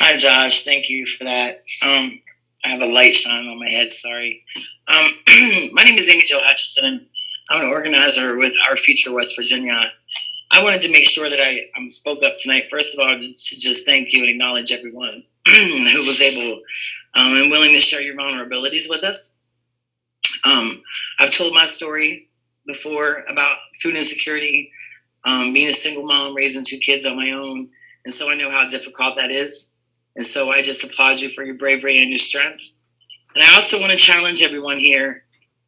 Hi, Josh. Thank you for that. I have a light shining on my head. Sorry. My name is Amy Jo Hutchison, and I'm an organizer with Our Future West Virginia. I wanted to make sure that I spoke up tonight. First of all, to just thank you and acknowledge everyone who was able and willing to share your vulnerabilities with us. I've told my story before about food insecurity, being a single mom, raising two kids on my own, and so I know how difficult that is. And so I just applaud you for your bravery and your strength. And I also want to challenge everyone here.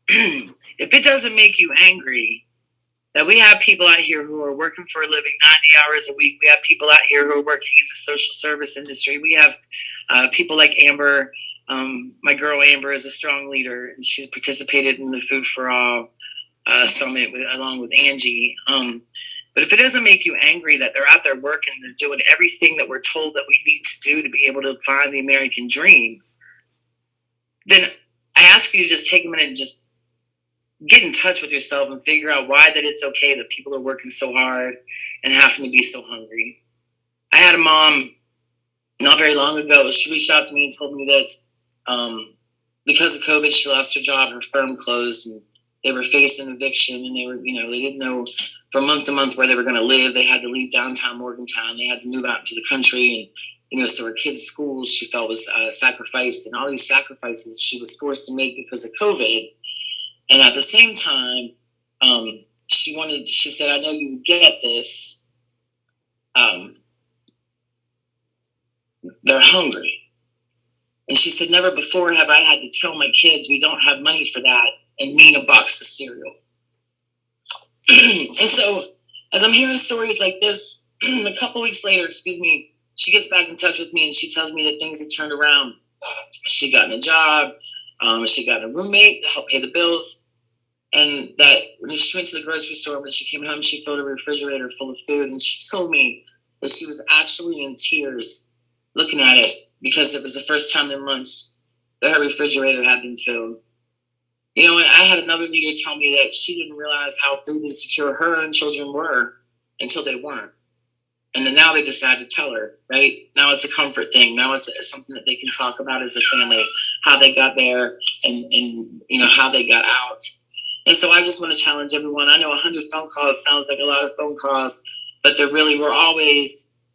If it doesn't make you angry that we have people out here who are working for a living 90 hours a week, we have people out here who are working in the social service industry, we have people like Amber. My girl Amber is a strong leader, and she's participated in the Food for All Summit along with Angie. But if it doesn't make you angry that they're out there working, they're doing everything that we're told that we need to do to be able to find the American dream, then I ask you to just take a minute and just get in touch with yourself and figure out why that it's okay that people are working so hard and having to be so hungry. I had a mom not very long ago. She reached out to me and told me that because of COVID, she lost her job, her firm closed, and they were facing eviction, and they didn't know from month to month where they were going to live. They had to leave downtown Morgantown. They had to move out into the country, and so her kids' schools she felt was sacrificed, and all these sacrifices she was forced to make because of COVID. And at the same time, she said, "I know you get this. They're hungry." And she said, "Never before have I had to tell my kids we don't have money for that and mean a box of cereal." And so as I'm hearing stories like this, a couple weeks later, she gets back in touch with me and she tells me that things have turned around. She got a job, she got a roommate to help pay the bills, and that when she went to the grocery store, when she came home, she filled a refrigerator full of food, and she told me that she was actually in tears looking at it because it was the first time in months that her refrigerator had been filled. And I had another leader tell me that she didn't realize how food insecure her own children were until they weren't. And then now they decide to tell her, right? Now it's a comfort thing. Now it's something that they can talk about as a family, how they got there and how they got out. And so I just want to challenge everyone. I know 100 phone calls sounds like a lot of phone calls, but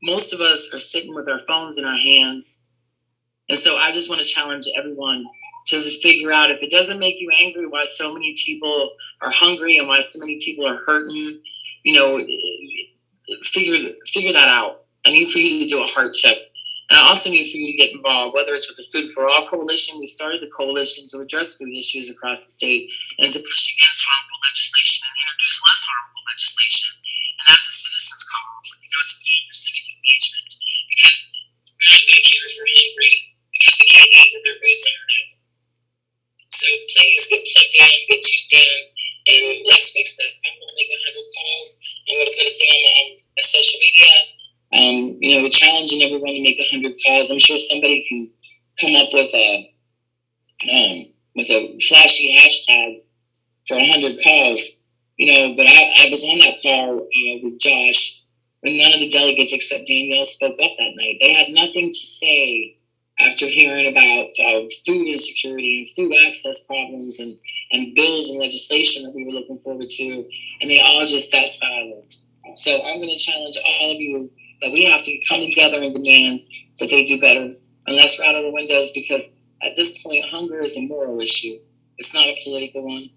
most of us are sitting with our phones in our hands. And so I just want to challenge everyone to figure out, if it doesn't make you angry why so many people are hungry and why so many people are hurting, figure that out. I need for you to do a heart check. And I also need for you to get involved, whether it's with the Food for All Coalition. We started the coalition to address food issues across the state and to push against harmful legislation and introduce less harmful legislation. And that's the Citizens Call for, it's a call for civic engagement, because we're not going to care if you're hungry because we can't eat with their goods internet. So please get plugged in, get tuned in, and let's fix this. I'm going to make 100 calls. I'm going to put a thing on my social media, challenging everyone to make 100 calls. I'm sure somebody can come up with a flashy hashtag for 100 calls. But I was on that call with Josh when none of the delegates except Danielle spoke up that night. They had nothing to say after hearing about food insecurity and food access problems and bills and legislation that we were looking forward to, and they all just sat silent. So I'm going to challenge all of you that we have to come together and demand that they do better. And let's rattle the windows, because at this point, hunger is a moral issue. It's not a political one.